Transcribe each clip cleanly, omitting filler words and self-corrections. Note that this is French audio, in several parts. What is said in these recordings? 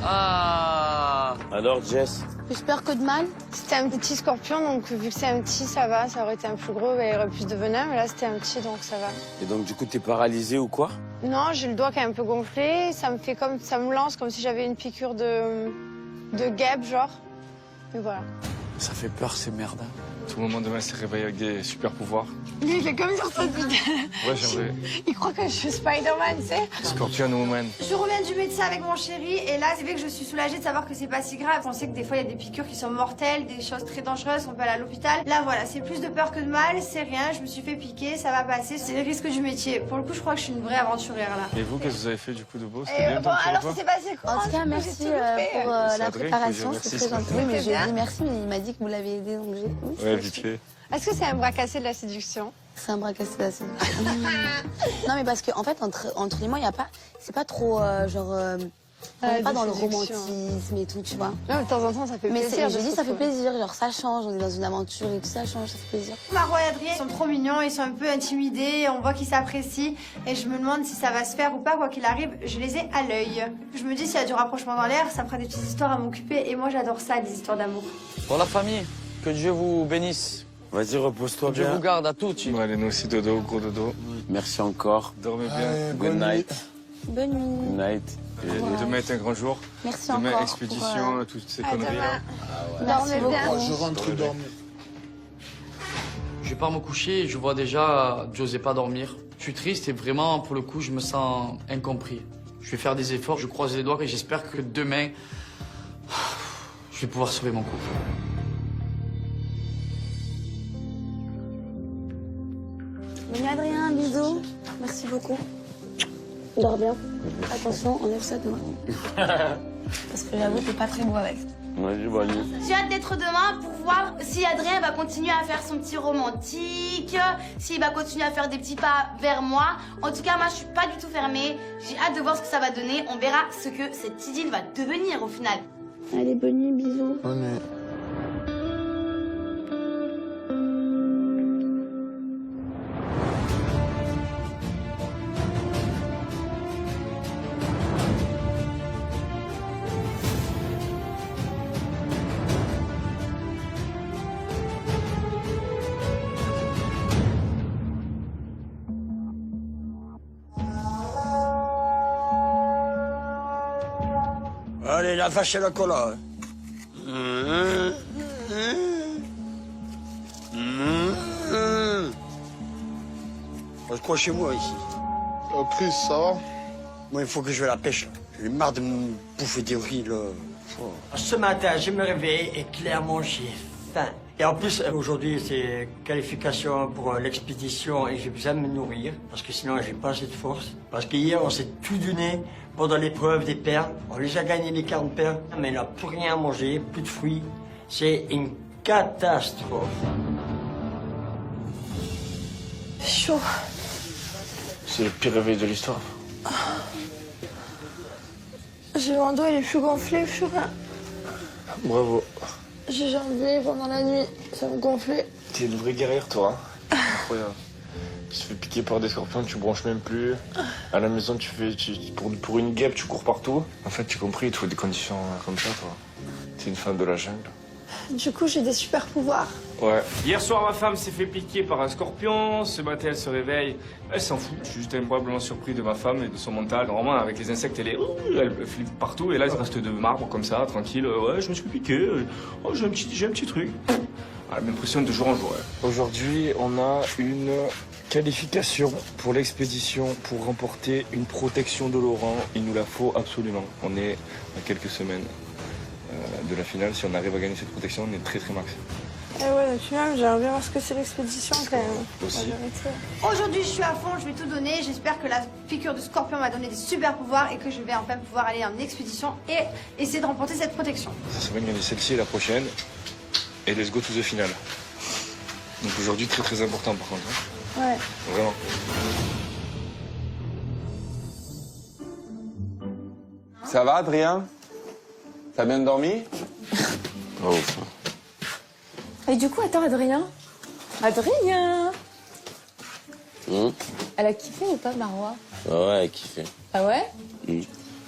Ah. Alors, Jess? Plus peur que de mal? C'était un petit scorpion, donc vu que c'est un petit, ça va. Ça aurait été un plus gros, il y aurait plus de venin, mais là, c'était un petit, donc ça va. Et donc, du coup, t'es paralysée ou quoi? Non, j'ai le doigt qui est un peu gonflé. Ça me fait comme, ça me lance comme si j'avais une piqûre de guêpe, genre. Et voilà. Ça fait peur, ces merdes. Tout le monde demain s'est réveillé avec des super pouvoirs. Lui, il est comme sur sa tête. Ouais, j'aimerais. Il croit que je suis Spider-Man, tu sais. Scorpion Woman. Je reviens du médecin avec mon chéri et là, c'est vrai que je suis soulagée de savoir que c'est pas si grave. On sait que des fois, il y a des piqûres qui sont mortelles, des choses très dangereuses, on peut aller à l'hôpital. Là, voilà, c'est plus de peur que de mal, c'est rien, je me suis fait piquer, ça va passer. C'est le risque du métier. Pour le coup, je crois que je suis une vraie aventurière, là. Et vous, qu'est-ce que vous avez fait du coup de beau? C'était bien Bon, ton alors, tour, ça s'est passé comment? En tout cas, merci J'ai tout fait. pour C'est la Adrien qui préparation, veut dire c'est merci, très gentil. c'est Oui, mais fait je lui ai bien. dit merci, mais il m'a dit que vous l'avez aidé, donc j'ai... Oui, Ouais, vite fait. Est-ce que c'est un bras cassé de la séduction? c'est un bras cassé là, c'est... Non, mais parce qu'en fait, entre les mots, il y a pas... C'est pas trop, genre... on n'est pas de dans le séduction. romantisme et tout, tu vois. Non, mais de temps en temps, ça fait Mais plaisir. je de dis, se ça fait retrouver. plaisir, genre ça change, on est dans une aventure et tout, ça change, ça fait plaisir. Margot et Adrien, ils sont trop mignons, ils sont un peu intimidés, on voit qu'ils s'apprécient et je me demande si ça va se faire ou pas, quoi qu'il arrive, je les ai à l'œil. Je me dis, s'il y a du rapprochement dans l'air, ça fera des petites histoires à m'occuper et moi j'adore ça, les histoires d'amour. Pour la famille, que Dieu vous bénisse. Vas-y, repose-toi Que Dieu bien. vous garde à tous. Bon, allez, nous aussi, dodo, gros dodo. Merci encore. Dormez bien. Good night. Bonne Good nuit. night. Et demain est un grand jour. Merci Demain, encore. expédition, toutes ces À conneries-là. demain. Dormez beaucoup. bien. Je rentre dormir. Je vais pas me coucher et je vois déjà j'osais pas dormir. Je suis triste et vraiment, pour le coup, je me sens incompris. Je vais faire des efforts, je croise les doigts et j'espère que demain, je vais pouvoir sauver mon couple. Bonne Adrien, bisous. Merci beaucoup. Dors bien. Attention, enlève ça demain. Parce que j'avoue, t'es pas très beau avec. Vas-y, bonne nuit. J'ai hâte d'être demain pour voir si Adrien va continuer à faire son petit romantique, s'il va continuer à faire des petits pas vers moi. En tout cas, moi, je suis pas du tout fermée. J'ai hâte de voir ce que ça va donner. On verra ce que cette idylle va devenir au final. Allez, bonne nuit, bisous. Bonne nuit. Allez, la vache et la cola. Je crois chez moi ici. Chris, ça va? Moi, il faut que je vais à la pêche. Là. J'ai marre de me bouffer des riz, là. Oh. Ce matin, je me réveille et clairement, j'ai faim. Et en plus, aujourd'hui, c'est qualification pour l'expédition et j'ai besoin de me nourrir parce que sinon, j'ai pas assez de force. Parce qu'hier, on s'est tout donné pendant l'épreuve des perles. On les a gagné les 40 perles, mais on n'a plus rien à manger, plus de fruits. C'est une catastrophe. Chaud. C'est le pire réveil de l'histoire. J'ai mon dos, il est plus gonflé, plus rien. Bravo. J'ai jambé pendant la nuit, ça me gonflait. T'es une vraie guerrière, toi. Hein. Incroyable. Tu te fais piquer par des scorpions, tu bronches même plus. À la maison, pour une guêpe, tu cours partout. En fait, tu as compris, il te faut des conditions comme ça, toi. T'es une femme de la jungle. Du coup, j'ai des super pouvoirs. Ouais. Hier soir, ma femme s'est fait piquer par un scorpion. Ce matin, elle se réveille. Elle s'en fout. Je suis juste improbablement surpris de ma femme et de son mental. Normalement, avec les insectes, elle flippe partout. Et là, il reste de marbre comme ça, tranquille. Ouais, je me suis piqué. Oh, j'ai un petit truc. Elle m'impressionne de jour en jour. Ouais. Aujourd'hui, on a une qualification pour l'expédition pour remporter une protection de Laurent. Il nous la faut absolument. On est à quelques semaines de la finale. Si on arrive à gagner cette protection, on est très max. Eh ouais, et puis même, j'aimerais bien voir ce que c'est l'expédition quand même. Aussi. Aujourd'hui, je suis à fond, je vais tout donner. J'espère que la piqûre de scorpion m'a donné des super pouvoirs et que je vais enfin pouvoir aller en expédition et essayer de remporter cette protection. Ça serait bien de gagner celle-ci et la prochaine. Et let's go to the final. Donc aujourd'hui, très important par contre. Hein. Ouais. Vraiment. Ça va, Adrien? T'as bien dormi? Oh. Et du coup, attends, Adrien. Adrien Elle a kiffé ou pas, Marois? Ouais, kiffé. Ah ouais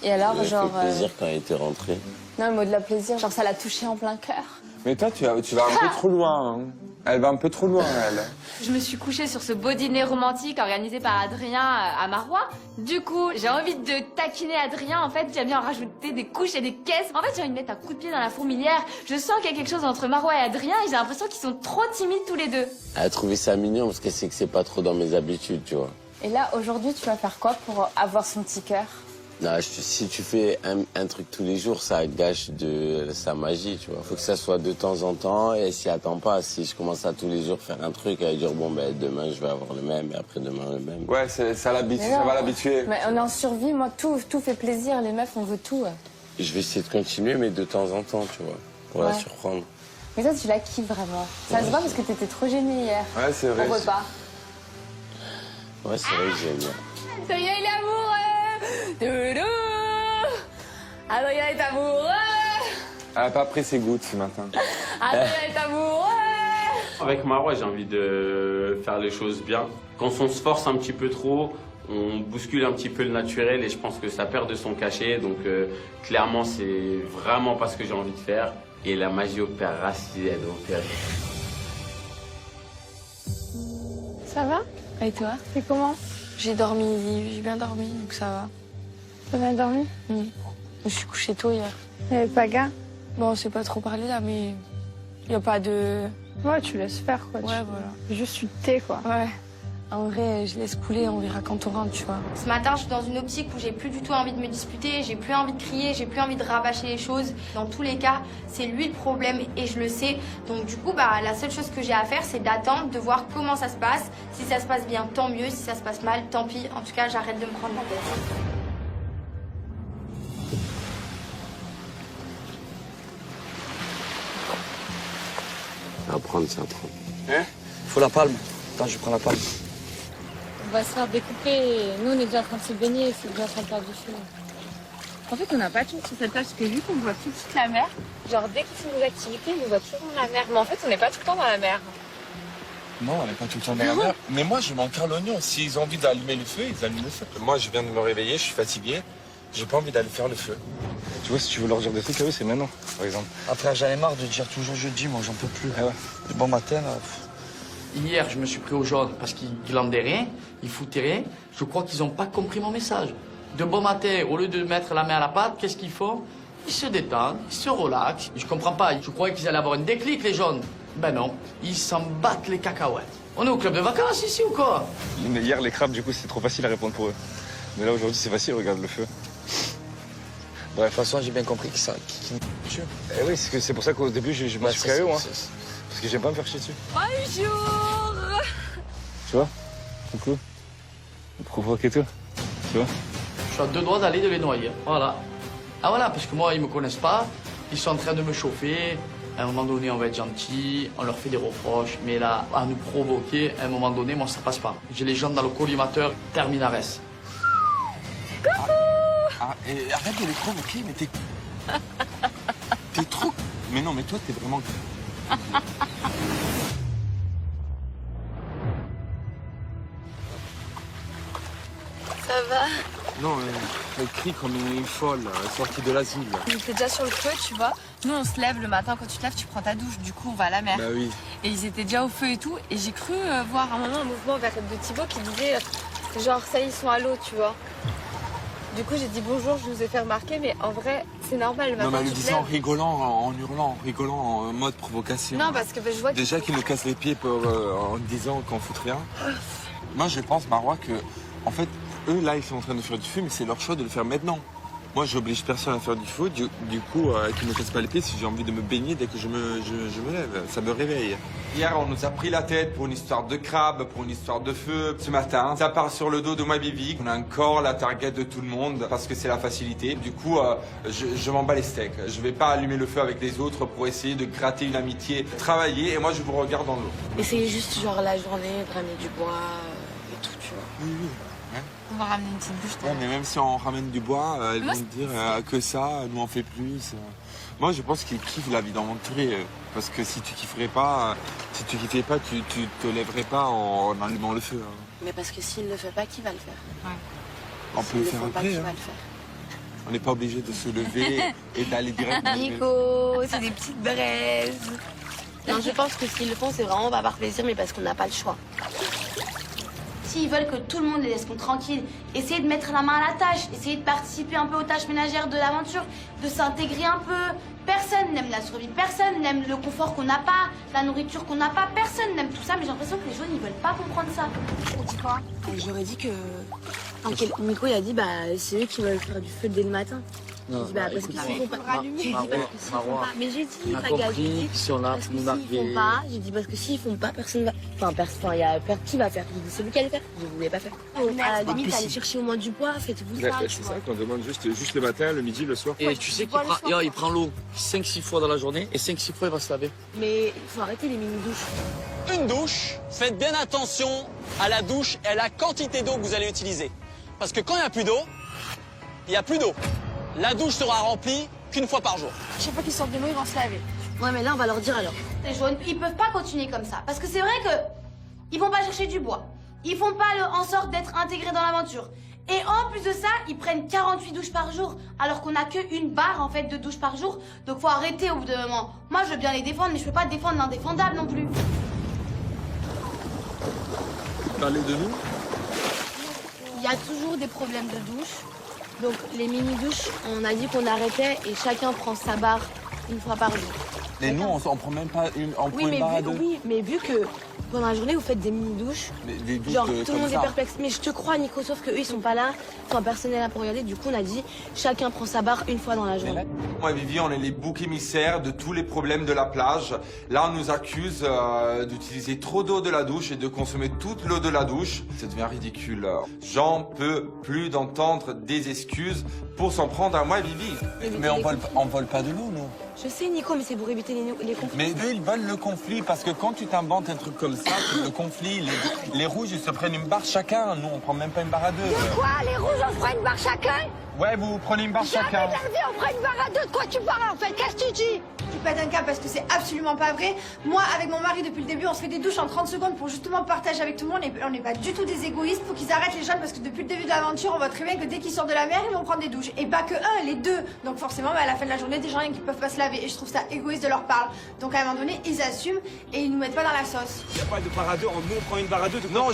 Et alors, Ça genre... fait plaisir quand elle était rentrée. Non, mais au-delà de plaisir, genre ça l'a touché en plein cœur. Mais toi, tu vas un peu trop loin. Hein. Elle va un peu trop loin, elle. Je me suis couchée sur ce beau dîner romantique organisé par Adrien à Marois. Du coup, j'ai envie de taquiner Adrien. En fait, j'aime bien en rajouter des couches et des caisses. En fait, j'ai envie de mettre un coup de pied dans la fourmilière. Je sens qu'il y a quelque chose entre Marois et Adrien et j'ai l'impression qu'ils sont trop timides tous les deux. Elle a trouvé ça mignon parce qu'elle sait que c'est pas trop dans mes habitudes, tu vois. Et là, aujourd'hui, tu vas faire quoi pour avoir son petit cœur? Non, si tu fais un truc tous les jours, ça gâche de sa magie, tu vois. Faut que ça soit de temps en temps et s'y attend pas. Si je commence à tous les jours faire un truc, elle va dire bon ben demain je vais avoir le même et après demain le même. Ouais, ça va l'habituer. Mais on est en survie, moi, tout fait plaisir. Les meufs, on veut tout. Je vais essayer de continuer, mais de temps en temps, tu vois, pour la surprendre. Mais toi, tu la kiffes vraiment. Ça se voit parce que t'étais trop gênée hier. Ouais, c'est vrai. Au repas. Ouais, c'est vrai que j'aime bien. Ça y est, il est amoureux. Doudou. Adrien est amoureux. Elle a pas pris ses gouttes ce matin. Adrien est amoureux. Avec Marois, j'ai envie de faire les choses bien. Quand on se force un petit peu trop, on bouscule un petit peu le naturel et je pense que ça perd de son cachet. Donc clairement, c'est vraiment pas ce que j'ai envie de faire. Et la magie opérera si elle doit opérer. Ça va? Et toi? C'est comment? J'ai bien dormi, donc ça va. T'as bien dormi? Je suis couchée tôt hier. Et Paga? Bon, on s'est pas trop parlé là, mais il y a pas de... Ouais, tu laisses faire quoi. Ouais, voilà. Juste tu te tais quoi. Ouais. En vrai, je laisse couler, on verra quand on rentre, tu vois. Ce matin, je suis dans une optique où j'ai plus du tout envie de me disputer, j'ai plus envie de crier, j'ai plus envie de rabâcher les choses. Dans tous les cas, c'est lui le problème et je le sais. Donc du coup, la seule chose que j'ai à faire, c'est d'attendre, de voir comment ça se passe. Si ça se passe bien, tant mieux. Si ça se passe mal, tant pis. En tout cas, j'arrête de me prendre la tête. Ça va prendre, ça va prendre. Hein? Faut la palme. Attends, je prends la palme. On va se faire découper. Nous, on est déjà en train de se baigner, c'est déjà en train de faire du feu. En fait, on n'a pas tout sur cette plage parce que vu qu'on voit tout de suite la mer, genre dès qu'ils font des activités, on voit toujours la mer. Mais en fait, on n'est pas tout le temps dans la mer. Non, on n'est pas tout le temps dans la mer. Mais moi, je m'en carre l'oignon. S'ils ont envie d'allumer le feu, ils allument le feu. Moi, je viens de me réveiller, je suis fatigué. J'ai pas envie d'aller faire le feu. Tu vois, si tu veux leur dire des trucs à eux, c'est maintenant, par exemple. Après, j'en ai marre de dire toujours jeudi, moi, j'en peux plus. Ah ouais. Bon matin, là. Hier, je me suis pris au jaune parce qu'ils glandaient rien, ils foutaient rien. Je crois qu'ils n'ont pas compris mon message. De bon matin, au lieu de mettre la main à la pâte, qu'est-ce qu'ils font? Ils se détendent, ils se relaxent. Je comprends pas, je croyais qu'ils allaient avoir un déclic, les jaunes. Ben non, ils s'en battent les cacahuètes. On est au club de vacances ici ou quoi? Mais hier, les crabes, du coup, c'était trop facile à répondre pour eux. Mais là, aujourd'hui, c'est facile, regarde le feu. De toute façon, j'ai bien compris qu'ils tue. Eh oui, c'est pour ça qu'au début, je me suis carré, moi. Parce que j'aime pas me faire chier dessus. Bonjour. Tu vois? Coucou. Provoque et tout. Tu vois? Je suis à deux doigts d'aller de les noyer. Voilà. Ah voilà, parce que moi, ils me connaissent pas. Ils sont en train de me chauffer. À un moment donné, on va être gentil, on leur fait des reproches. Mais là, à nous provoquer, à un moment donné, moi, ça passe pas. J'ai les jambes dans le collimateur, terminares. Et arrête de les provoquer, mais t'es... T'es trop... Mais non, mais toi, t'es vraiment... Ça va? Non, elle crie comme une folle, sortie de l'asile. Ils étaient déjà sur le feu, tu vois. Nous, on se lève le matin, quand tu te lèves, tu prends ta douche. Du coup, on va à la mer. Bah oui. Et ils étaient déjà au feu et tout. Et j'ai cru voir un moment un mouvement vers de Thibaut qui disait genre, ça y est, ils sont à l'eau, tu vois. Du coup, j'ai dit bonjour, je vous ai fait remarquer, mais en vrai, c'est normal. Non, mais elle le disait en rigolant, en hurlant, en rigolant, en mode provocation. Non, parce que je vois Déjà qu'ils nous cassent les pieds en disant qu'on fout rien. Moi, je pense, Marois, que, en fait, eux, là, ils sont en train de faire du feu, mais c'est leur choix de le faire maintenant. Moi, j'oblige personne à faire du feu. Du coup, qu'ils ne me cassent pas les pieds, si j'ai envie de me baigner dès que je me lève, ça me réveille. Hier, on nous a pris la tête pour une histoire de crabe, pour une histoire de feu. Ce matin, ça part sur le dos de ma bibi. On a encore la target de tout le monde parce que c'est la facilité. Du coup, je m'en bats les steaks. Je vais pas allumer le feu avec les autres pour essayer de gratter une amitié. Travailler et moi, je vous regarde dans l'eau. Essayez juste, genre, la journée, de ramener du bois et tout, tu vois. Oui, oui. Ouais. On va ramener une petite bûche. Ouais, mais même si on ramène du bois, elles vont te dire que ça, nous on fait plus. Moi, je pense qu'ils kiffent la vie dans Monterrey. Parce que si tu kiffais pas, tu te lèverais pas en allumant le feu. Hein. Mais parce que s'il ne le fait pas, qui va le faire? On peut le faire après. Qui va le faire? On n'est pas obligé de se lever et d'aller direct. Nico, c'est des petites braises. Non, je pense que s'ils le font, c'est vraiment pas par plaisir, mais parce qu'on n'a pas le choix. S'ils veulent que tout le monde les laisse tranquilles, essayez de mettre la main à la tâche, essayez de participer un peu aux tâches ménagères de l'aventure, de s'intégrer un peu. Personne n'aime la survie, personne n'aime le confort qu'on n'a pas, la nourriture qu'on n'a pas, personne n'aime tout ça, mais j'ai l'impression que les jaunes, ils veulent pas comprendre ça. On dit quoi? J'aurais dit que... Nico, il a dit, c'est eux qui veulent faire du feu dès le matin. Non, J'ai dit, parce qu'ils font pas. Mais j'ai dit, on a compris, si on a parce que s'ils font pas, j'ai dit parce que s'ils font pas, personne va. Enfin, il y a qui va faire. J'ai dit, c'est lui qui allait faire. Je voulais pas faire. À la limite, allez chercher au moins du bois, faites-vous ça. C'est ça qu'on demande juste le matin, le midi, le soir. Et tu sais qu'il prend l'eau 5-6 fois dans la journée et 5-6 fois il va se laver. Mais il faut arrêter les mini-douches. Une douche, faites bien attention à la douche et à la quantité d'eau que vous allez utiliser. Parce que quand il n'y a plus d'eau, il n'y a plus d'eau. La douche sera remplie qu'une fois par jour. Chaque fois qu'ils sortent de l'eau, ils vont se laver. Ouais, mais là, on va leur dire alors. Les jaunes, ils peuvent pas continuer comme ça. Parce que c'est vrai que ils vont pas chercher du bois. Ils font pas en sorte d'être intégrés dans l'aventure. Et en plus de ça, ils prennent 48 douches par jour. Alors qu'on a qu'une barre, en fait, de douches par jour. Donc faut arrêter au bout d'un moment. Moi, je veux bien les défendre, mais je peux pas défendre l'indéfendable non plus. Parlez de nous. Il y a toujours des problèmes de douche. Donc les mini-douches, on a dit qu'on arrêtait et chacun prend sa barre une fois par jour. Et nous, on prend même pas une, barre à deux. Oui, mais vu que pendant la journée, vous faites des mini-douches, Des douches genre de, tout le monde comme est ça. perplexe. Mais je te crois, Nico, sauf qu'eux, ils sont pas là. Enfin, personne n'est là pour regarder. Du coup, on a dit, chacun prend sa barre une fois dans la journée. Moi et Vivi, on est les boucs émissaires de tous les problèmes de la plage. Là, on nous accuse d'utiliser trop d'eau de la douche et de consommer toute l'eau de la douche. Ça devient ridicule. J'en peux plus d'entendre des excuses pour s'en prendre à moi et Vivi. Mais on vole pas de l'eau, nous. Je sais, Nico, mais c'est pour éviter les conflits. Mais eux, ils veulent le conflit parce que quand tu t'inventes un truc comme ça, le conflit, les rouges, ils se prennent une barre chacun. Nous, on prend même pas une barre à deux. Quoi, les rouges, on prend une barre chacun? Ouais, vous prenez une barre chacun. Jamais de la vie, on prend une barre à deux. De quoi tu parles, en fait? Qu'est-ce que tu dis? Tu pètes un câble parce que c'est absolument pas vrai. Moi, avec mon mari, depuis le début, on se fait des douches en 30 secondes pour justement partager avec tout le monde. Et on n'est pas du tout des égoïstes. Faut qu'ils arrêtent les jeunes parce que depuis le début de l'aventure, on voit très bien que dès qu'ils sortent de la mer, ils vont prendre des douches. Et pas que un, les deux. Donc forcément, à la fin de la journée, des gens qui peuvent pas se laver. Et je trouve ça égoïste de leur part. Donc à un moment donné, ils assument et ils nous mettent pas dans la sauce. Il n'y a pas de barre à deux, nous on prend une barre à deux. Non,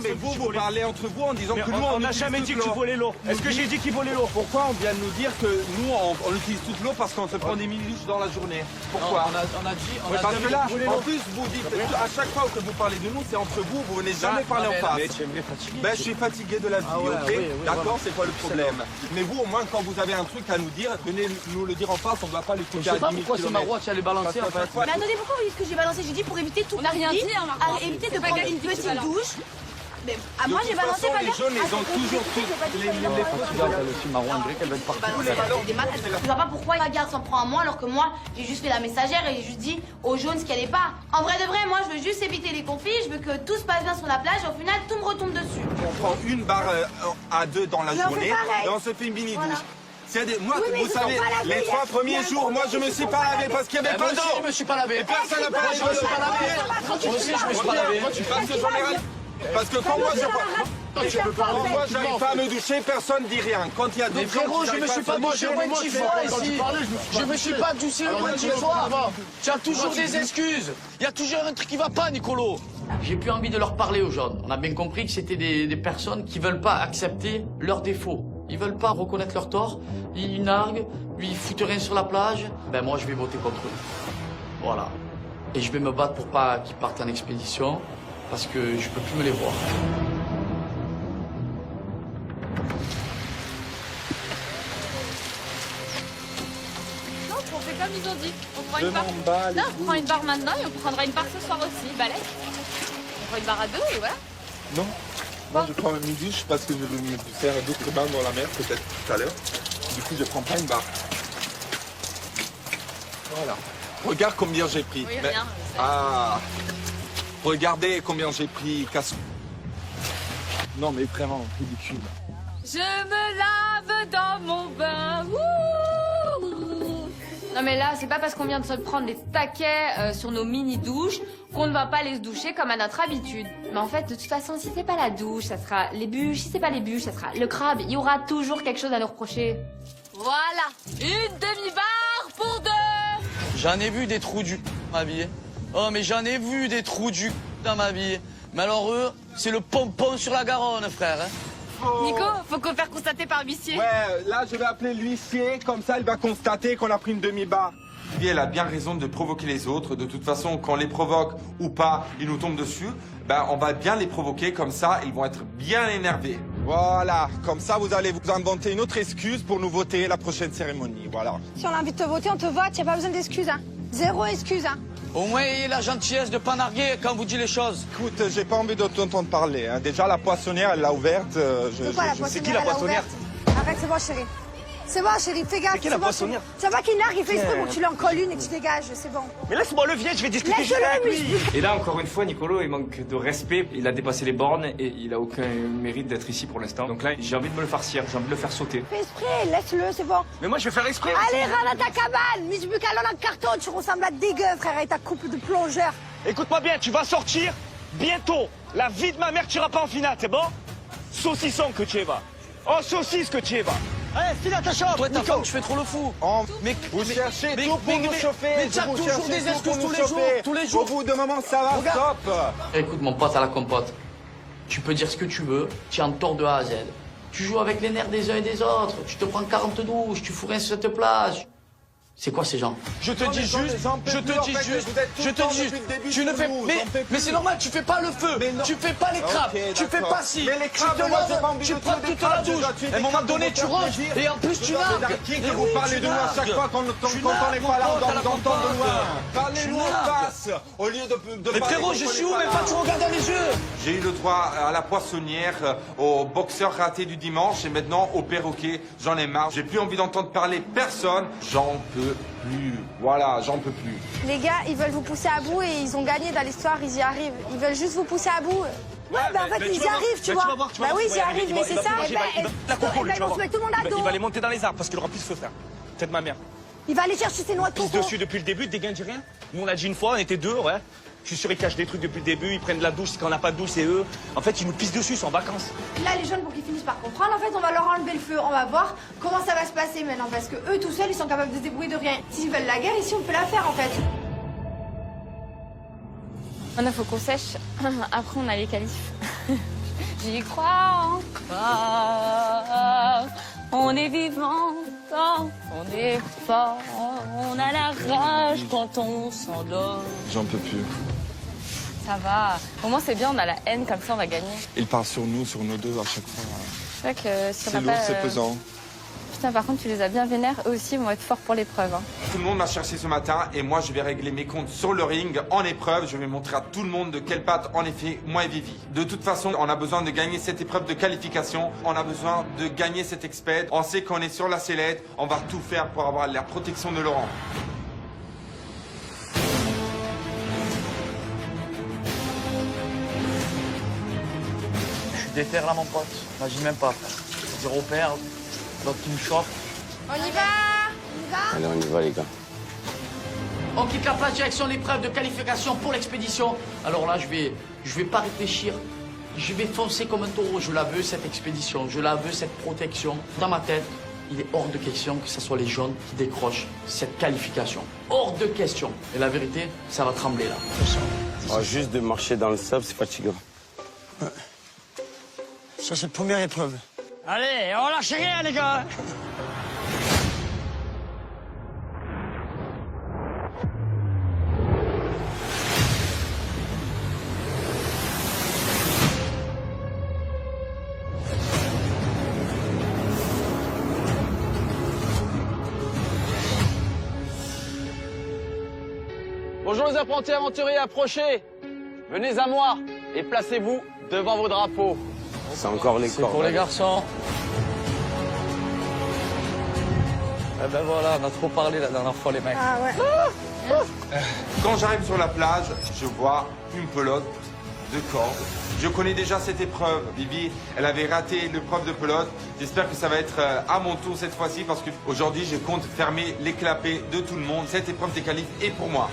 mais vous parlez entre vous en disant que nous, on n'a jamais dit que tu volais l'eau. Est-ce que j'ai dit qu'il volait l'eau? Pourquoi on vient de nous dire que nous, on utilise toute l'eau parce qu'on se prend des mini-douches dans la journée? Pourquoi? Parce que là, en plus, vous dites, à chaque fois que vous parlez de nous, c'est entre vous, vous venez jamais parler en face. Ben, je suis fatigué de la vie, ok? D'accord, c'est quoi le problème? Mais vous, au moins, quand vous avez un truc à nous dire, venez nous le dire en face, on ne va pas l'écouter à 10 000 km. Pourquoi c'est Marois qui allait balancer en fait? Mais attendez, pourquoi vous dites que j'ai balancé? J'ai dit pour éviter tout. On n'a rien dit, éviter de prendre une petite douche. Mais moi j'ai balancé ma les jaunes, ils ont toujours tout. des maths, je vois pas pourquoi la garde s'en prend à moi alors que moi j'ai juste fait la messagère et j'ai juste dit aux jaunes ce qu'elle est pas. En vrai de vrai, moi je veux juste éviter les conflits, je veux que tout se passe bien sur la plage et au final tout me retombe dessus. On prend une barre à deux dans la journée et on se fait une mini-douche. Moi, vous savez, les 3 premiers jours, moi je me suis pas lavé parce qu'il n'y avait pas d'eau. Je me suis pas lavé. Et personne n'a pas lavé. Je me suis pas lavé. Moi aussi je me suis pas lavé. Parce que quand moi j'arrive pas à me doucher, personne dit rien. Quand il y a d'autres gens frérot, je me suis pas douché au moins 10 fois ici. Je me suis pas douché au moins 10 fois. Tu as toujours des excuses. Il y a toujours un truc qui va pas, Nicolo. J'ai plus envie de leur parler aux jeunes. On a bien compris que c'était des personnes qui veulent pas accepter leurs défauts. Ils veulent pas reconnaître leurs torts. Ils narguent, ils foutent rien sur la plage. Ben moi, je vais voter contre eux. Voilà. Et je vais me battre pour pas qu'ils partent en expédition. Parce que je peux plus me les voir. Non, on fait comme ils ont dit. On prend une barre. Non, on prend une barre maintenant et on prendra une barre ce soir aussi. Balèque. On prend une barre à deux et voilà. Non. Moi, je prends une douche parce que je veux me faire d'autres bains dans la mer, peut-être tout à l'heure. Du coup, je prends pas une barre. Voilà. Regarde combien j'ai pris. Oui, rien. Ah. Regardez combien j'ai pris, casse. Non, mais vraiment, ridicule. Je me lave dans mon bain. Ouh. Non mais là, c'est pas parce qu'on vient de se prendre des taquets sur nos mini-douches qu'on ne va pas les doucher comme à notre habitude. Mais en fait, de toute façon, si c'est pas la douche, ça sera les bûches. Si c'est pas les bûches, ça sera le crabe. Il y aura toujours quelque chose à nous reprocher. Voilà, une demi-barre pour 2. J'en ai vu des trous du dans ma vie. Oh, mais j'en ai vu des trous du dans ma vie. Mais alors eux, c'est le pompon sur la Garonne, frère. Hein. Nico, faut qu'on faire constater par l'huissier. Ouais, là je vais appeler l'huissier, comme ça il va constater qu'on a pris une demi-barre. Vivi, elle a bien raison de provoquer les autres. De toute façon, qu'on les provoque ou pas, ils nous tombent dessus. Ben, on va bien les provoquer, comme ça, ils vont être bien énervés. Voilà, comme ça vous allez vous inventer une autre excuse pour nous voter la prochaine cérémonie, voilà. Si on a envie de te voter, on te vote, y a pas besoin d'excuses, hein. Zéro excuse, hein. Au moins, ayez la gentillesse de pas narguer quand on vous dit les choses. Écoute, j'ai pas envie de t'entendre parler, hein. Déjà la poissonnière, elle l'a ouverte. C'est quoi la poissonnière? C'est qui la poissonnière? Arrête, c'est bon, chérie. C'est bon, chérie, fais gaffe. C'est qui la poissonnière? C'est pas qu'il nargue, il fait exprès pour que tu lui en colles une et que tu dégages, c'est bon. Mais laisse-moi le vieux, je vais discuter Laisse-le, avec lui. Et là, encore une fois, Nicolo, il manque de respect. Il a dépassé les bornes et il a aucun mérite d'être ici pour l'instant. Donc là, j'ai envie de me le farcir, j'ai envie de le faire sauter. Fais exprès, laisse-le, c'est bon. Mais moi je vais faire exprès. Allez, rentre dans ta cabane. Mise bucalon en carton, tu ressembles à dégueu, frère, avec ta coupe de plongeur. Écoute-moi bien, tu vas sortir bientôt. La vie de ma mère, tu iras pas en finale, c'est bon? Saucisson que tu y vas. Oh, saucisse que tu y vas. Allez, file à ta chambre. Toi, ta femme, tu fais trop le fou. Vous cherchez tout pour nous chauffer. Mais t'as toujours des excuses tous les jours. Au bout d'un moment, ça va, stop. Écoute, mon pote à la compote, tu peux dire ce que tu veux, tu es en tort de A à Z. Tu joues avec les nerfs des uns et des autres, tu te prends 40 douches, tu fous rien sur cette plage. C'est quoi ces gens? Je te dis juste, tu ne fais, mais c'est normal, tu fais pas le feu, tu fais pas les crabes, tu fais pas ci, Mais les crabes, tu te moi, j'ai pas laves, envie tu de prends tuer des toute la crabes, douche, je dois tuer et à des un moment crabes donné pour tu faire ranges, plaisir. et en plus tu nargues. Qui que vous parlez de nous à chaque fois quand on n'est pas là, on doit vous entendre de loin. Parlez-nous en face, au lieu de Mais frérot, je suis où, même pas tu regardes dans les yeux. J'ai eu le droit à la poissonnière, au boxeur raté du dimanche et maintenant au perroquet. J'en ai marre. J'ai plus envie d'entendre parler personne. J'en peux plus. Voilà, j'en peux plus. Les gars, ils veulent vous pousser à bout et ils ont gagné dans l'histoire, ils y arrivent. Ils veulent juste vous pousser à bout. Ouais, bah en fait, ils y arrivent, tu vois. Bah oui, ils y arrivent, mais c'est ça. Ils vont se mettre tout le monde à dos. Il va aller monter dans les arbres parce qu'il aura plus de feu, frère. Tête de ma mère. Il va aller chercher ses noix de Pisse coco. dessus depuis le début, dégaine, dis rien. Nous, on a dit une fois, on était deux, ouais. Je suis sûr, ils cachent des trucs depuis le début, ils prennent de la douche, quand on n'a pas de douche, c'est eux. En fait, ils nous pissent dessus, ils sont en vacances. Là, les jeunes, pour qu'ils finissent par comprendre, en fait, on va leur enlever le feu. On va voir comment ça va se passer maintenant. Parce que eux, tout seuls, ils sont capables de se débrouiller de rien. S'ils veulent la guerre, ici, on peut la faire, en fait. Maintenant, faut qu'on sèche. Après, on a les qualifs. J'y crois encore. On est vivant, on est fort. On a la rage quand on s'endort. J'en peux plus. Ça va. Au moins, c'est bien, on a la haine, comme ça, on va gagner. Ils parlent sur nous, sur nos deux à chaque fois. C'est vrai que si on C'est n'a lourd, pas, c'est pesant. Putain, par contre, tu les as bien vénères. Eux aussi vont être forts pour l'épreuve. Hein. Tout le monde m'a cherché ce matin et moi je vais régler mes comptes sur le ring en épreuve. Je vais montrer à tout le monde de quelle patte en effet moi et Vivi. De toute façon, on a besoin de gagner cette épreuve de qualification. On a besoin de gagner cette expède. On sait qu'on est sur la sellette. On va tout faire pour avoir la protection de Laurent. Je suis déter là, mon pote. Imagine même pas, frère. Zéro perdre, l'autre qui me chope. On y va. Allez, on y va, les gars. On quitte la place direction l'épreuve de qualification pour l'expédition. Alors là, je vais pas réfléchir. Je vais foncer comme un taureau. Je la veux, cette expédition. Je la veux, cette protection. Dans ma tête, il est hors de question que ce soit les jaunes qui décrochent cette qualification. Hors de question. Et la vérité, ça va trembler là. Oh, juste de marcher dans le sable, c'est fatigant. Ça, c'est la première épreuve. Allez, on lâche rien, les gars. Bonjour les apprentis aventuriers, approchez. Venez à moi et placez-vous devant vos drapeaux. C'est encore les C'est cordes. pour les garçons. Eh ben voilà, on a trop parlé la dernière fois, les mecs. Ah ouais. Quand j'arrive sur la plage, je vois une pelote de corde. Je connais déjà cette épreuve. Vivi, elle avait raté l'épreuve de pelote. J'espère que ça va être à mon tour cette fois-ci parce qu'aujourd'hui, je compte fermer les clapets de tout le monde. Cette épreuve des qualifs est pour moi.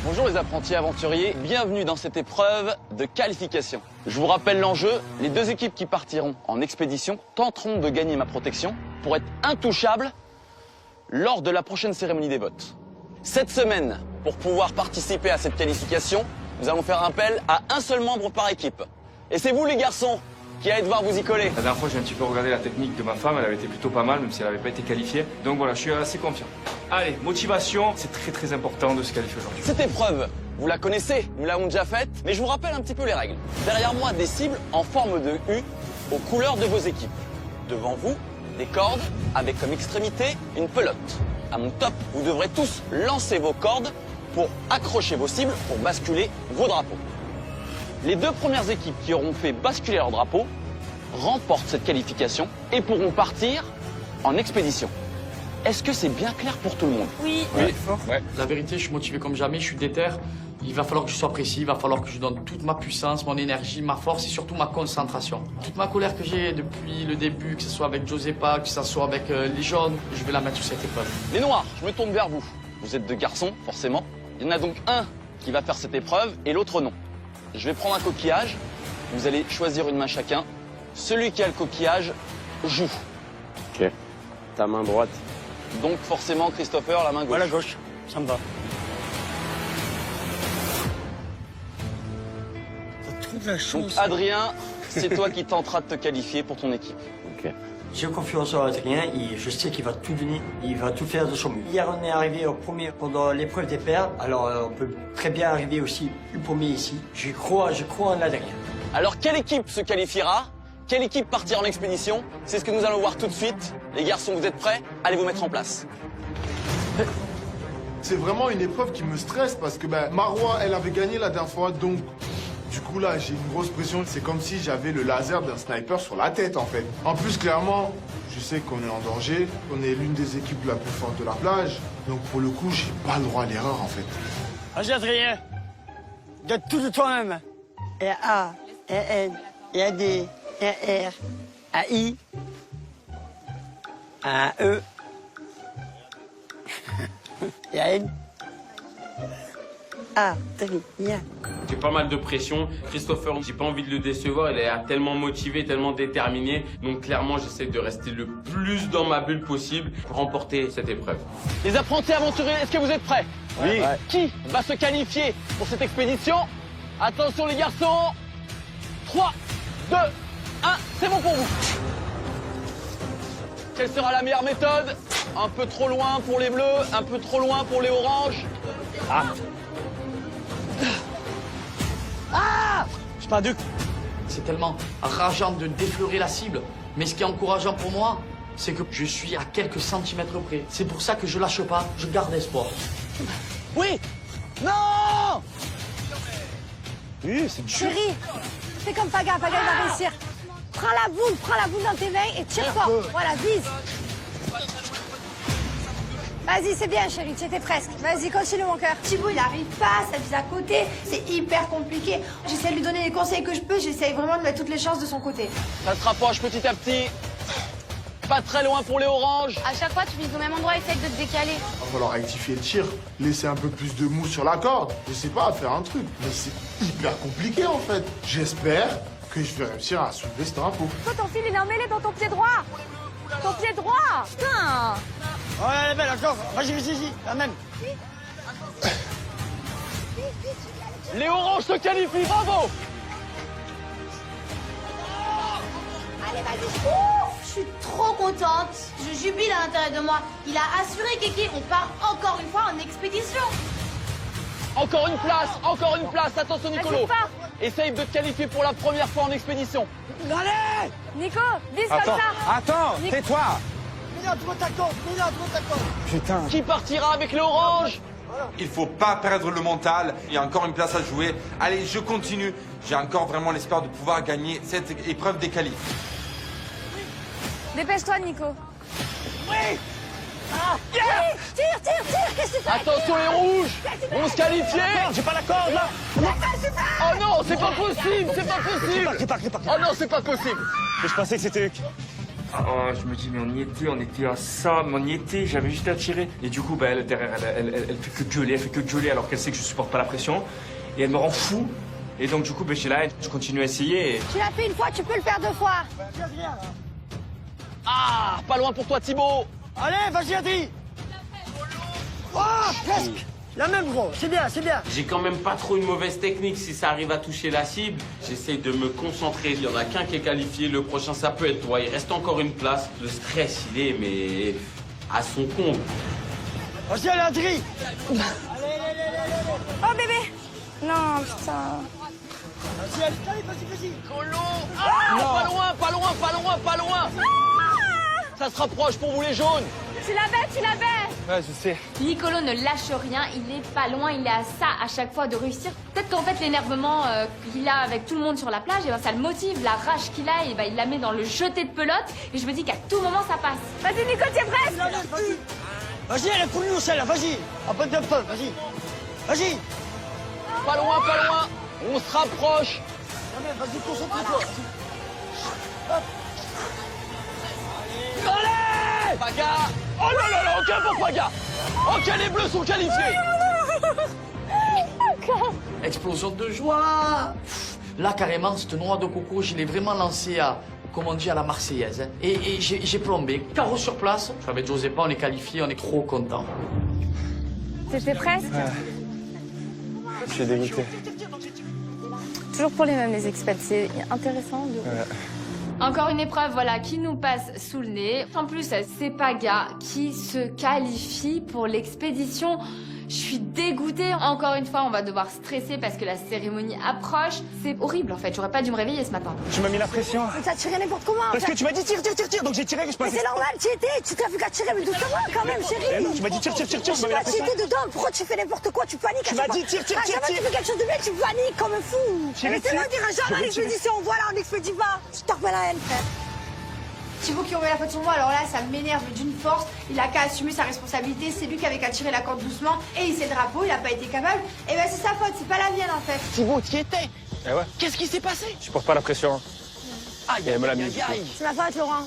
Bonjour les apprentis aventuriers, bienvenue dans cette épreuve de qualification. Je vous rappelle l'enjeu, les deux équipes qui partiront en expédition tenteront de gagner ma protection pour être intouchables lors de la prochaine cérémonie des votes. Cette semaine, pour pouvoir participer à cette qualification, nous allons faire appel à un seul membre par équipe. Et c'est vous les garçons qui allez devoir vous y coller. La dernière fois, j'ai un petit peu regardé la technique de ma femme, elle avait été plutôt pas mal, même si elle n'avait pas été qualifiée. Donc voilà, je suis assez confiant. Allez, motivation, c'est très important de se qualifier aujourd'hui. Cette épreuve, vous la connaissez, nous l'avons déjà faite, mais je vous rappelle un petit peu les règles. Derrière moi, des cibles en forme de U aux couleurs de vos équipes. Devant vous, des cordes avec comme extrémité une pelote. À mon top, vous devrez tous lancer vos cordes pour accrocher vos cibles pour basculer vos drapeaux. Les deux premières équipes qui auront fait basculer leur drapeau remportent cette qualification et pourront partir en expédition. Est-ce que c'est bien clair pour tout le monde? Oui. Ouais. La vérité, je suis motivé comme jamais, je suis déter. Il va falloir que je sois précis, il va falloir que je donne toute ma puissance, mon énergie, ma force et surtout ma concentration. Toute ma colère que j'ai depuis le début, que ce soit avec Josepa, que ce soit avec les jaunes, je vais la mettre sur cette épreuve. Les noirs, je me tourne vers vous. Vous êtes deux garçons, forcément. Il y en a donc un qui va faire cette épreuve et l'autre non. Je vais prendre un coquillage, vous allez choisir une main chacun. Celui qui a le coquillage joue. Ok. Ta main droite. Donc forcément, Christopher, la main gauche. Voilà, gauche, ça me va. T'as trop de la Donc chance. Adrien, c'est toi qui tenteras de te qualifier pour ton équipe. Ok. J'ai confiance en Adrien, je sais qu'il va tout donner, il va tout faire de son mieux. Hier, on est arrivé au premier pendant l'épreuve des pairs, alors on peut très bien arriver aussi le premier ici. Je crois en Adrien. Alors quelle équipe se qualifiera? Quelle équipe partira en expédition? C'est ce que nous allons voir tout de suite. Les garçons, vous êtes prêts? Allez vous mettre en place. C'est vraiment une épreuve qui me stresse parce que Marois, elle avait gagné la dernière fois, donc du coup là j'ai une grosse pression. C'est comme si j'avais le laser d'un sniper sur la tête en fait. En plus clairement, je sais qu'on est en danger, on est l'une des équipes la plus forte de la plage, donc pour le coup j'ai pas le droit à l'erreur en fait. Vas-y Adrien, donne tout de toi-même. Et A, et N, et A D, et R, A I, A E, et A N, A, Adrien. J'ai pas mal de pression. Christopher, j'ai pas envie de le décevoir. Il est tellement motivé, tellement déterminé. Donc clairement, j'essaie de rester le plus dans ma bulle possible pour remporter cette épreuve. Les apprentis aventuriers, est-ce que vous êtes prêts? Oui. Qui va se qualifier pour cette expédition? Attention les garçons. 3, 2, 1, c'est bon pour vous. Quelle sera la meilleure méthode? Un peu trop loin pour les bleus, un peu trop loin pour les oranges. Ah. Je suis pas un duc. C'est tellement rageant de déflorer la cible. Mais ce qui est encourageant pour moi, c'est que je suis à quelques centimètres près. C'est pour ça que je lâche pas, je garde espoir. Oui. Non. Oui, c'est dur. Chérie, fais comme Paga, Paga il va réussir. Prends la boule dans tes mains et tire fort. Voilà, vise. Vas-y, c'est bien, chérie, tu étais presque. Vas-y, continue, mon cœur. Thibaut, il arrive pas, ça vise à côté, c'est hyper compliqué. J'essaie de lui donner les conseils que je peux, j'essaie vraiment de mettre toutes les chances de son côté. Ça se rapproche petit à petit. Pas très loin pour les oranges. À chaque fois, tu vises au même endroit, essaye de te décaler. Il va falloir rectifier le tir, laisser un peu plus de mou sur la corde. Je sais pas, faire un truc, mais c'est hyper compliqué en fait. J'espère que je vais réussir à soulever ce drapeau. Toi, ton fil, il est emmêlé dans ton pied droit. Ton pied droit. Putain. Oh, elle est belle, encore. Vas-y, la même. Les oranges se qualifient, bravo. Allez, vas-y. Je suis trop contente. Je jubile à l'intérieur de moi. Il a assuré Kéké. On part encore une fois en expédition. Encore une place. Attention, Nicolo. Essaye de te qualifier pour la première fois en expédition. Allez. Nico, vise comme ça. Attends, tais-toi. Mets-la, ta corde. Putain. Qui partira avec les oranges? Il faut pas perdre le mental, il y a encore une place à jouer. Allez, je continue. J'ai encore vraiment l'espoir de pouvoir gagner cette épreuve des qualifs. Dépêche-toi, Nico. Oui. Tire, qu'est-ce que tu fais? Attention les rouges, on se qualifier. J'ai pas la corde là. Oh non, c'est pas possible, c'est pas possible. Oh non, c'est pas possible. Mais je pensais que c'était eux. Oh, je me dis, mais on était à ça, mais on y était, j'avais juste à tirer. Et du coup, bah, elle, derrière, elle fait que gueuler alors qu'elle sait que je supporte pas la pression. Et elle me rend fou. Et donc, du coup, bah, je suis là, je continue à essayer. Et... Tu l'as fait une fois, tu peux le faire 2 fois. Ah, pas loin pour toi Thibaut. Allez, vas-y, Adri. Oh, presque. La même, gros. C'est bien, c'est bien. J'ai quand même pas trop une mauvaise technique si ça arrive à toucher la cible. J'essaye de me concentrer. Il y en a qu'un qui est qualifié, le prochain ça peut être toi. Il reste encore une place. Le stress, il est, mais à son comble. Vas-y, allez, Adri. Oh, bébé. Non, putain. Vas-y, allez, vas-y. Colo. Ah, pas loin. Ça se rapproche pour vous les jaunes. Tu l'avais. Ouais, je sais. Nicolo ne lâche rien, il est pas loin, il est à ça à chaque fois de réussir. Peut-être qu'en fait l'énervement qu'il a avec tout le monde sur la plage, et ben, ça le motive, la rage qu'il a, et ben, il la met dans le jeté de pelote. Et je me dis qu'à tout moment ça passe. Vas-y Nico, t'es prête? Vas-y, elle est pour nous, celle-là, vas-y. Un peu de feu, vas-y. Vas-y. Pas loin. On se rapproche. Non, mais vas-y, concentre-toi. Allez, Paga. Oh là, ok pour Paga. Ok, les bleus sont qualifiés. Explosion de joie. Là, carrément, cette noix de coco, je l'ai vraiment lancée à, comme on dit, à la Marseillaise. Hein. Et j'ai plombé. Carreau sur place. Je suis avec Josépa, on est qualifiés, on est trop contents. T'étais presque? Je suis dégoûté. Toujours pour les mêmes, les expats. C'est intéressant de... Encore une épreuve, voilà, qui nous passe sous le nez. En plus, c'est Paga qui se qualifie pour l'expédition. Je suis dégoûtée. Encore une fois, on va devoir stresser parce que la cérémonie approche. C'est horrible, en fait. J'aurais pas dû me réveiller ce matin. Tu m'as mis la pression. Mais t'as tiré n'importe comment. Parce que tu m'as dit tire, donc j'ai tiré. Mais c'est normal, tu y étais. Tu t'as vu qu'à tirer, mais doucement quand même, chérie. Non, tu m'as dit tire, Je tu m'as mis sais la pas, tu pression. étais dedans. Pourquoi tu fais n'importe quoi? Tu paniques. Tu m'as dit tire. Tu fais quelque chose de bien, tu paniques comme un fou. J'ai Laissez-moi retiré. dire un genre à l'expédition. Voilà, on n'expédie pas. Je te remets la haine, frère. Thibaut qui remet la faute sur moi, alors là ça m'énerve d'une force, il a qu'à assumer sa responsabilité, c'est lui qui avait qu'à tirer la corde doucement et il sait le drapeau, il a pas été capable, et ben c'est sa faute, c'est pas la mienne en fait. Thibaut, t'y étais. Eh ouais. Qu'est-ce qui s'est passé? Je porte pas la pression. Aïe, Elle me l'a mis. C'est ma faute, Laurent.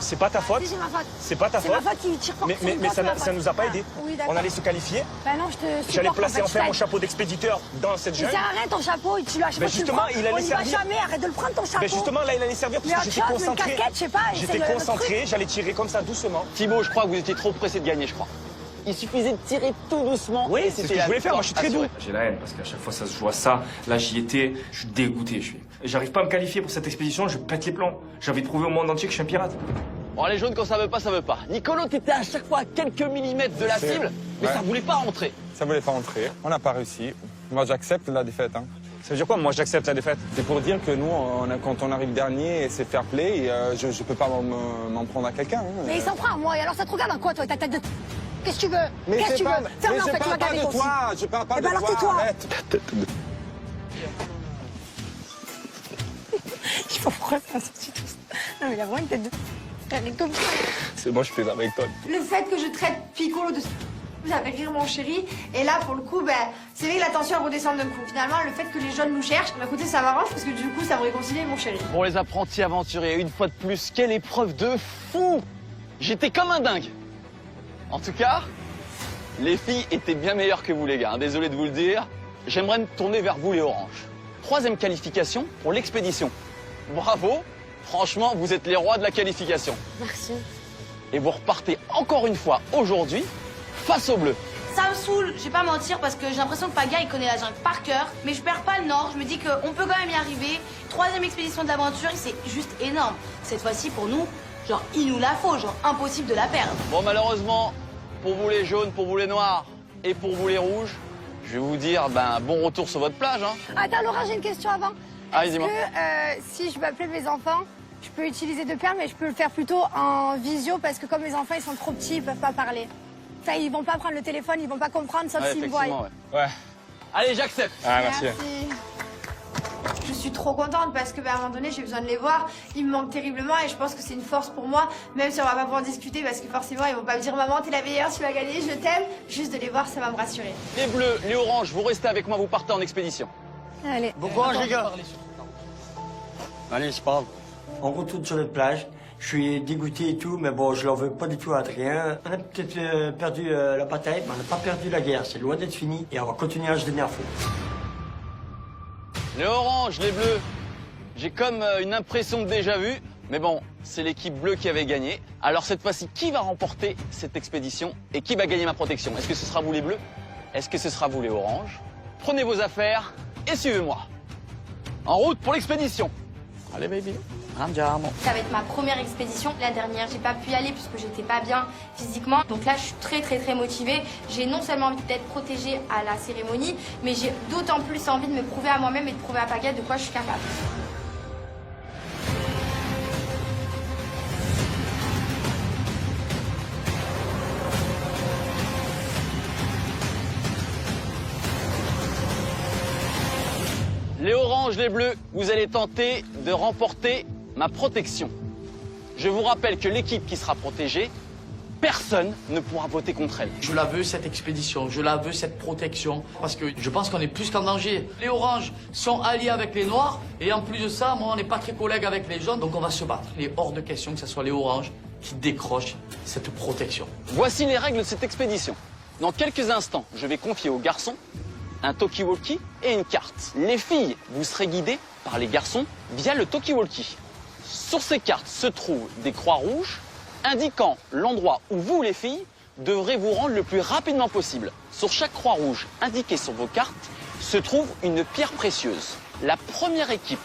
C'est pas ta faute. Si, c'est ma faute. C'est pas ta C'est faute. ma faute qui tire fort. Mais ça nous a pas aidé. Oui, d'accord. On allait se qualifier. Bah non, je te supporte. J'allais placer en fait, enfin mon chapeau d'expéditeur dans cette Il jungle. sert à rien ton chapeau, tu lâches Mais pas. justement, il allait servir. On y va jamais, arrête de le prendre ton chapeau. Mais justement, là, il allait servir parce Mais que autre j'étais chose, une concentré. casquette, je sais pas, J'étais c'est le concentré, truc. j'allais tirer comme ça doucement. Thibaut, je crois que vous étiez trop pressé de gagner, je crois. Il suffisait de tirer tout doucement. Oui, et c'est ce c'était que je la voulais faire, moi je suis très doux. victoire J'ai la haine parce qu'à chaque fois ça se joue à ça. Là j'y étais, je suis dégoûté. J'arrive pas à me qualifier pour cette expédition, je pète les plombs. J'ai envie de prouver au monde entier que je suis un pirate. Bon, les jaunes, quand ça veut pas, ça veut pas. Nicolo, t'étais à chaque fois à quelques millimètres de la cible, mais ça voulait pas rentrer. Ça voulait pas rentrer, on n'a pas réussi. Moi j'accepte la défaite. Hein. Ça veut dire quoi, moi j'accepte la défaite? C'est pour dire que nous, quand on arrive dernier, c'est fair play, et je peux pas m'en prendre à quelqu'un. Hein. Mais il s'en prend à moi, et alors ça te regarde en quoi, toi, ta tête de... Qu'est-ce que tu veux? Mais Qu'est-ce que tu veux? Ferme-la, en je fait, tu vas parle pas gagner de aussi. toi, je parle pas Eh de ben alors toi, tais-toi. arrête. Je sais pas pourquoi ça sorti tout ça. Non, mais il a vraiment une tête de... Elle est comme ça. C'est moi, je fais avec toi. Le fait que je traite Piccolo de vous avez rire mon chéri, et là pour le coup, ben, c'est vrai que la tension redescend d'un coup. Finalement, le fait que les jeunes nous cherchent, d'un côté ça m'arrange parce que du coup ça me réconcilie mon chéri. Pour les apprentis aventuriers, une fois de plus, quelle épreuve de fou! J'étais comme un dingue. En tout cas, les filles étaient bien meilleures que vous les gars, hein. Désolé de vous le dire. J'aimerais me tourner vers vous les oranges. 3e qualification pour l'expédition. Bravo, franchement, vous êtes les rois de la qualification. Merci. Et vous repartez encore une fois aujourd'hui face aux bleus. Ça me saoule, je vais pas mentir, parce que j'ai l'impression que Paga il connaît la jungle par cœur, mais je perds pas le nord, je me dis qu'on peut quand même y arriver. 3e expédition de l'aventure, c'est juste énorme. Cette fois-ci pour nous, genre il nous la faut, genre impossible de la perdre. Bon, malheureusement, pour vous les jaunes, pour vous les noirs et pour vous les rouges, je vais vous dire, bon retour sur votre plage. Hein. Attends, Laura, j'ai une question avant. Allez, Est-ce dis-moi. que si je veux appeler mes enfants, je peux utiliser 2 perles, mais je peux le faire plutôt en visio, parce que comme mes enfants, ils sont trop petits, ils peuvent pas parler. Enfin, ils vont pas prendre le téléphone, ils vont pas comprendre, sauf Ouais, s'ils me voient. effectivement, ouais. Allez, j'accepte. Ah, merci. Je suis suis trop contente parce que à un moment donné j'ai besoin de les voir, ils me manquent terriblement et je pense que c'est une force pour moi, même si on va pas pouvoir discuter parce que forcément ils vont pas me dire maman t'es la meilleure, tu vas gagner, je t'aime, juste de les voir ça va me rassurer. Les bleus, les oranges, vous restez avec moi, vous partez en expédition. Allez. Bon courage les gars. Allez, c'est pas grave. On retourne sur notre plage. Je suis dégoûté et tout, mais bon, je l'en veux pas du tout à Adrien. On a peut-être perdu la bataille, mais on n'a pas perdu la guerre. C'est loin d'être fini et on va continuer à se donner à fond. Les oranges, les bleus, j'ai comme une impression de déjà-vu, mais bon, c'est l'équipe bleue qui avait gagné. Alors cette fois-ci, qui va remporter cette expédition et qui va gagner ma protection? Est-ce que ce sera vous les bleus? Est-ce que ce sera vous les oranges? Prenez vos affaires et suivez-moi. En route pour l'expédition. Allez baby, andiamo. Ça va être ma première expédition. La dernière, j'ai pas pu y aller puisque j'étais pas bien physiquement. Donc là, je suis très motivée. J'ai non seulement envie d'être protégée à la cérémonie, mais j'ai d'autant plus envie de me prouver à moi-même et de prouver à Paga de quoi je suis capable. Les oranges, les bleus, vous allez tenter de remporter ma protection. Je vous rappelle que l'équipe qui sera protégée, personne ne pourra voter contre elle. Je la veux, cette expédition, je la veux, cette protection, parce que je pense qu'on est plus qu'en danger. Les oranges sont alliés avec les noirs, et en plus de ça, moi, on n'est pas très collègues avec les jaunes, donc on va se battre. Il est hors de question que ce soit les oranges qui décrochent cette protection. Voici les règles de cette expédition. Dans quelques instants, je vais confier aux garçons un talkie-walkie et une carte. Les filles, vous serez guidées par les garçons via le talkie-walkie. Sur ces cartes se trouvent des croix rouges indiquant l'endroit où vous, les filles, devrez vous rendre le plus rapidement possible. Sur chaque croix rouge indiquée sur vos cartes se trouve une pierre précieuse. La première équipe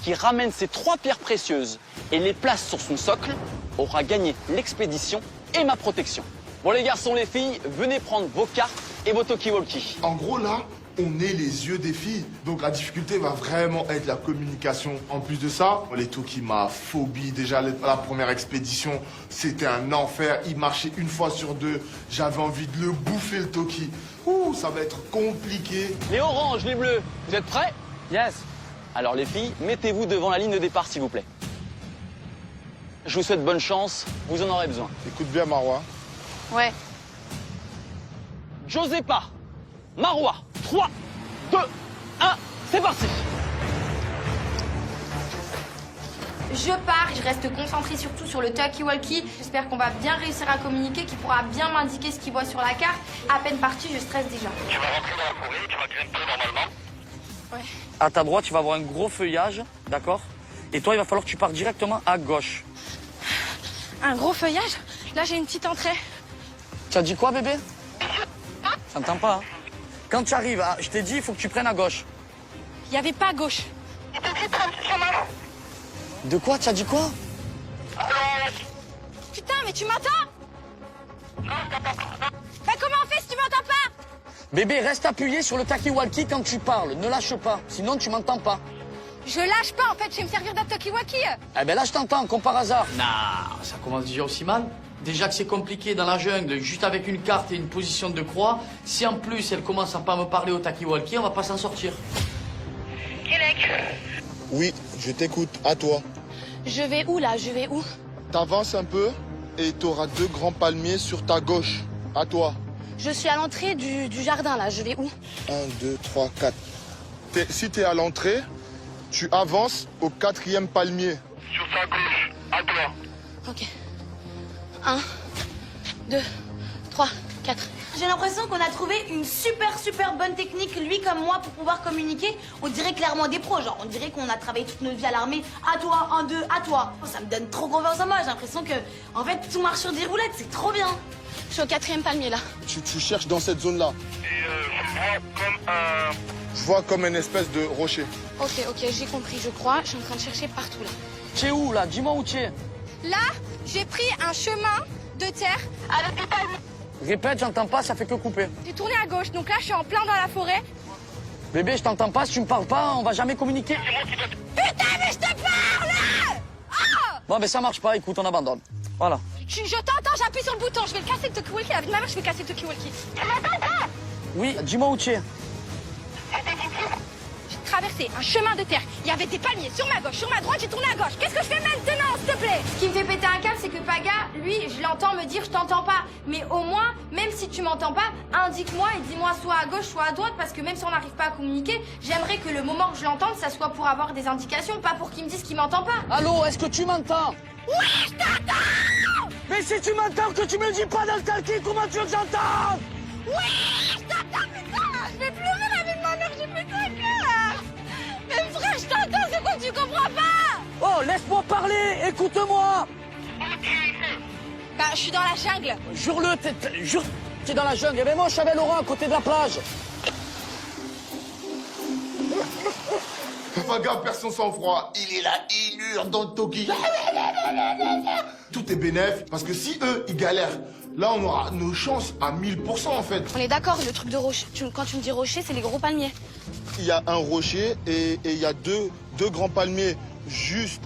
qui ramène ces 3 pierres précieuses et les place sur son socle aura gagné l'expédition et ma protection. Bon les garçons, les filles, venez prendre vos cartes et vos talkie-walkie. En gros, là, on est les yeux des filles. Donc la difficulté va vraiment être la communication. En plus de ça, les talkies, ma phobie. Déjà, la première expédition, c'était un enfer. Il marchait une fois sur 2. J'avais envie de le bouffer, le talkie. Ouh, ça va être compliqué. Les oranges, les bleus, vous êtes prêts? Yes. Alors les filles, mettez-vous devant la ligne de départ, s'il vous plaît. Je vous souhaite bonne chance, vous en aurez besoin. Écoute bien, Marois. Ouais. Josépa, Marois, 3, 2, 1, c'est parti. Je pars, je reste concentrée surtout sur le talkie-walkie. J'espère qu'on va bien réussir à communiquer, qu'il pourra bien m'indiquer ce qu'il voit sur la carte. À peine parti, je stresse déjà. Tu vas rentrer dans la forêt, tu vas grimper normalement. Ouais. À ta droite, tu vas avoir un gros feuillage, d'accord? Et toi, il va falloir que tu pars directement à gauche. Un gros feuillage? Là, j'ai une petite entrée. Tu as dit quoi, bébé? J'entends pas. Hein. Quand tu arrives, je t'ai dit, il faut que tu prennes à gauche. Il n'y avait pas à gauche. De quoi? Tu as dit quoi? Putain, mais tu m'entends? Bah comment on fait si tu m'entends pas? Bébé, reste appuyé sur le talkie-walkie quand tu parles. Ne lâche pas, sinon tu m'entends pas. Je lâche pas, en fait, je vais me servir d'un talkie-walkie. Eh ben là, je t'entends, comme par hasard. Non, ça commence déjà aussi mal. Déjà que c'est compliqué dans la jungle, juste avec une carte et une position de croix. Si en plus, elle commence à pas me parler au talkie-walkie, on va pas s'en sortir. Kélek. Oui, je t'écoute. À toi. Je vais où, là? Je vais où? T'avances un peu et t'auras 2 grands palmiers sur ta gauche. À toi. Je suis à l'entrée du jardin, là. Je vais où? 1, 2, 3, 4. Si t'es à l'entrée, tu avances au 4e palmier. Sur ta gauche, à toi. Ok. 1, 2, 3, 4. J'ai l'impression qu'on a trouvé une super bonne technique, lui comme moi, pour pouvoir communiquer. On dirait clairement des pros, genre on dirait qu'on a travaillé toute notre vie à l'armée. À toi, 1, 2, à toi. Oh, ça me donne trop confiance en moi, j'ai l'impression que, en fait, tout marche sur des roulettes, c'est trop bien. Je suis au 4e palmier, là. Tu cherches dans cette zone-là. Et Je vois comme une espèce de rocher. Ok, j'ai compris, je crois. Je suis en train de chercher partout, là. Tu es où, là? Dis-moi où tu es. Là, j'ai pris un chemin de terre avec des palmiers. Répète, j'entends pas, ça fait que couper. J'ai tourné à gauche, donc là, je suis en plein dans la forêt. Bébé, je t'entends pas, si tu me parles pas, on va jamais communiquer. Putain, mais je te parle! Ah! Bon, ben ça marche pas, écoute, on abandonne. Voilà. Je t'entends, j'appuie sur le bouton. Je vais le casser, le talkie-walkie. La vie de ma mère, je vais casser le talkie-walkie. Oui, dis-moi où tu es. J'ai traversé traversé un chemin de terre. Il y avait des palmiers sur ma gauche, sur ma droite, j'ai tourné à gauche. Qu'est-ce que je fais maintenant, s'il te plaît? Ce qui me fait péter un câble, c'est que Paga, lui, je l'entends me dire je t'entends pas. Mais au moins, même si tu m'entends pas, indique-moi et dis-moi soit à gauche, soit à droite, parce que même si on n'arrive pas à communiquer, j'aimerais que le moment que je l'entende, ça soit pour avoir des indications, pas pour qu'il me dise qu'il m'entend pas. Allô, est-ce que tu m'entends? Oui, je t'entends! Mais si tu m'entends, que tu me le dis pas dans le talkie, comment tu veux que j'entende? Oui, je t'entends, putain! Je vais pleurer la vie de ma mère, j'ai pété un cœur! Mais frère, je t'entends, c'est quoi que tu comprends pas? Oh, laisse-moi parler, écoute-moi. Bah, je suis dans la jungle. Jure-le, t'es dans la jungle. Mais moi, je suis avec Laurent à côté de la plage. Paga perd son sang-froid. Il est là, il hurle dans le toki. Tout est bénef, parce que si eux, ils galèrent, là, on aura nos chances à 1000% en fait. On est d'accord, le truc de rocher. Quand tu me dis rocher, c'est les gros palmiers. Il y a un rocher et il y a deux grands palmiers juste.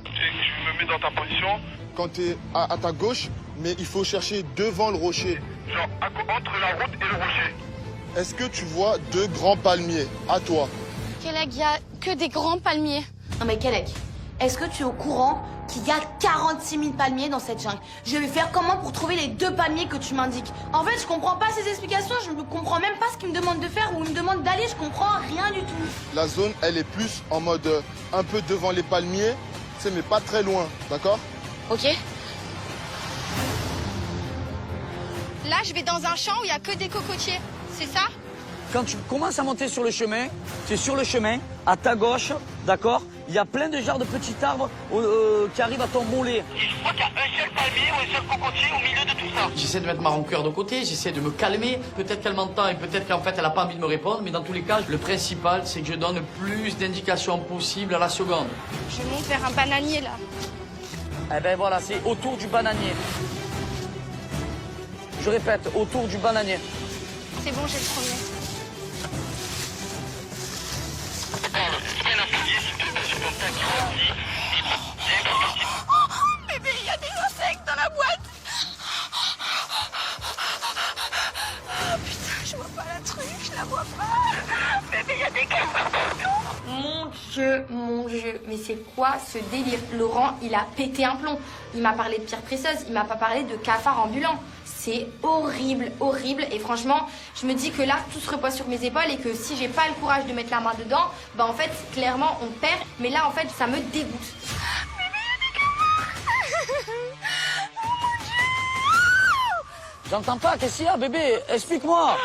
Tu me mets dans ta position. Quand tu es à ta gauche, mais il faut chercher devant le rocher. Genre entre la route et le rocher. Est-ce que tu vois deux grands palmiers à toi? Kelleg, il y a que des grands palmiers. Non mais Kelleg, est-ce que tu es au courant qu'il y a 46 000 palmiers dans cette jungle? Je vais faire comment pour trouver les 2 palmiers que tu m'indiques? En fait, je comprends pas ces explications, je ne comprends même pas ce qu'il me demande de faire ou il me demande d'aller, je comprends rien du tout. La zone, elle est plus en mode un peu devant les palmiers, mais pas très loin, d'accord? Ok. Là, je vais dans un champ où il y a que des cocotiers, c'est ça? Quand tu commences à monter sur le chemin, tu es sur le chemin, à ta gauche, d'accord? Il y a plein de genres de petits arbres qui arrivent à t'embouler. Je crois qu'il y a un seul palmier ou un seul cocotier au milieu de tout ça. J'essaie de mettre ma rancœur de côté, j'essaie de me calmer. Peut-être qu'elle m'entend et peut-être qu'en fait elle n'a pas envie de me répondre, mais dans tous les cas, le principal, c'est que je donne le plus d'indications possibles à la seconde. Je monte vers un bananier, là. Eh ben voilà, c'est autour du bananier. Je répète, autour du bananier. C'est bon, j'ai le premier. Bébé, il y a des insectes dans la boîte. Oh putain, je vois pas la truc, je la vois pas. Bébé, il y a des cafards partout. Mon Dieu, mais c'est quoi ce délire? Laurent, il a pété un plomb. Il m'a parlé de pierres précieuses, il m'a pas parlé de cafards ambulants. C'est horrible, horrible. Et franchement, je me dis que là, tout se repose sur mes épaules et que si j'ai pas le courage de mettre la main dedans, bah en fait, clairement, on perd. Mais là, en fait, ça me dégoûte. J'entends pas, qu'est-ce qu'il y a, bébé? Explique-moi.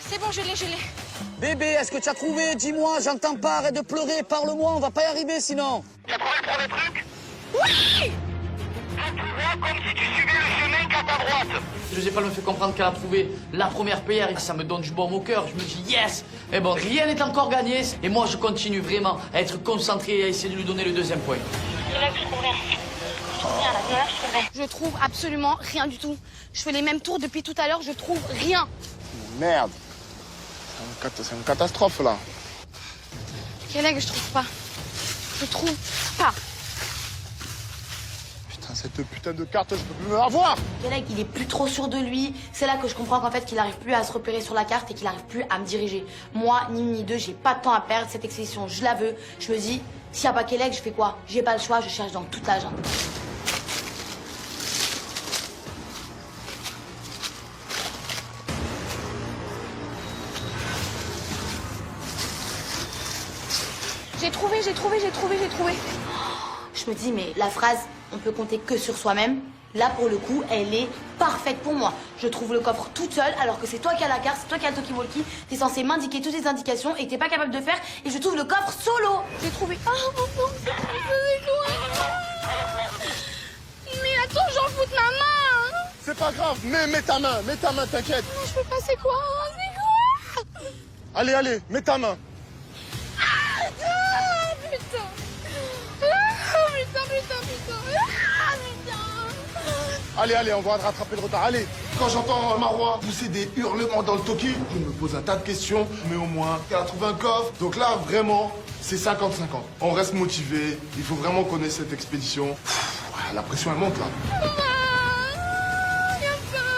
C'est bon, je l'ai. Bébé, est-ce que tu as trouvé? Dis-moi, j'entends pas, arrête de pleurer, parle-moi, on va pas y arriver sinon. T'as trouvé le premier truc? Oui! Tu vois comme si tu suivais le chemin qu'à ta droite. Josépa me fait comprendre qu'elle a trouvé la première PR et ça me donne du baume au cœur. Je me dis yes. Et bon, rien n'est encore gagné. Et moi, je continue vraiment à être concentré et à essayer de lui donner le deuxième point. Je trouve absolument rien du tout. Je fais les mêmes tours depuis tout à l'heure, je trouve rien. Merde. C'est une catastrophe là. Kelleg, je trouve pas. Je trouve pas. Putain, cette putain de carte, je peux plus me la voir. Kelleg, il est plus trop sûr de lui. C'est là que je comprends qu'en fait, qu'il arrive plus à se repérer sur la carte et qu'il arrive plus à me diriger. Moi, ni une ni deux, j'ai pas de temps à perdre. Cette expédition, je la veux. Je me dis, s'il y a pas Kelleg, je fais quoi? J'ai pas le choix, je cherche dans toute la jungle. J'ai trouvé. Je me dis, mais la phrase « on peut compter que sur soi-même », là, pour le coup, elle est parfaite pour moi. Je trouve le coffre toute seule, alors que c'est toi qui as la carte, c'est toi qui as le talkie-walkie. T'es censé m'indiquer toutes les indications et t'es pas capable de faire, et je trouve le coffre solo. J'ai trouvé. Oh mon Dieu, c'est quoi? Mais attends, j'en fous de ma main. C'est pas grave, mets ta main, t'inquiète. Non, je peux pas, c'est quoi? Allez, mets ta main. Putain. Allez, on va rattraper le retard. Allez, quand j'entends Marois pousser des hurlements dans le toki, je me pose un tas de questions, mais au moins, elle a trouvé un coffre. Donc là, vraiment, c'est 50-50. On reste motivé, il faut vraiment qu'on ait cette expédition. La pression, elle monte là.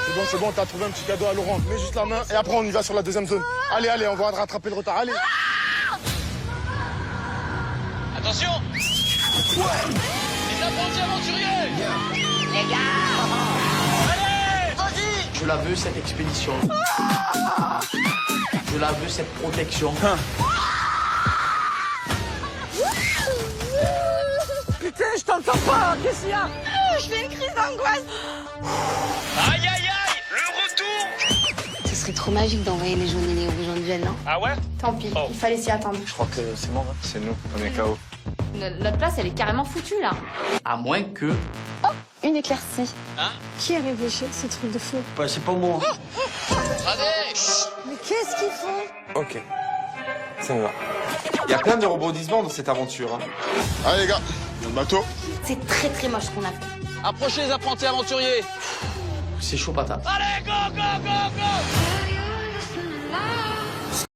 C'est c'est bon, t'as trouvé un petit cadeau à Laurent. Mets juste la main et après on y va sur la deuxième zone. Allez, allez, on va rattraper le retard, allez. Attention! Ouais! Les apprentis aventuriers! Les gars! Allez! Vas-y! Je la veux, cette expédition. Je la veux, cette protection. Putain, je t'entends pas, qu'est-ce qu'il y a? Je fais une crise d'angoisse. Aïe, aïe, aïe! Le retour! Ce serait trop magique d'envoyer les jaunes et les rouges en duel, non? Ah ouais? Tant pis, il fallait s'y attendre. Je crois que c'est mort. C'est nous, on est KO. Notre place, elle est carrément foutue, là. À moins que... Une éclaircie. Hein? Qui a réfléchi ce truc de fou? Bah, c'est pas moi. Allez! Mais qu'est-ce qu'ils font? Ok, ça me va. Il y a plein de rebondissements dans cette aventure. Hein. Allez les gars, le bateau. C'est très très moche ce qu'on a fait. Approchez les apprentis aventuriers! C'est chaud patate. Allez, go, go, go, go!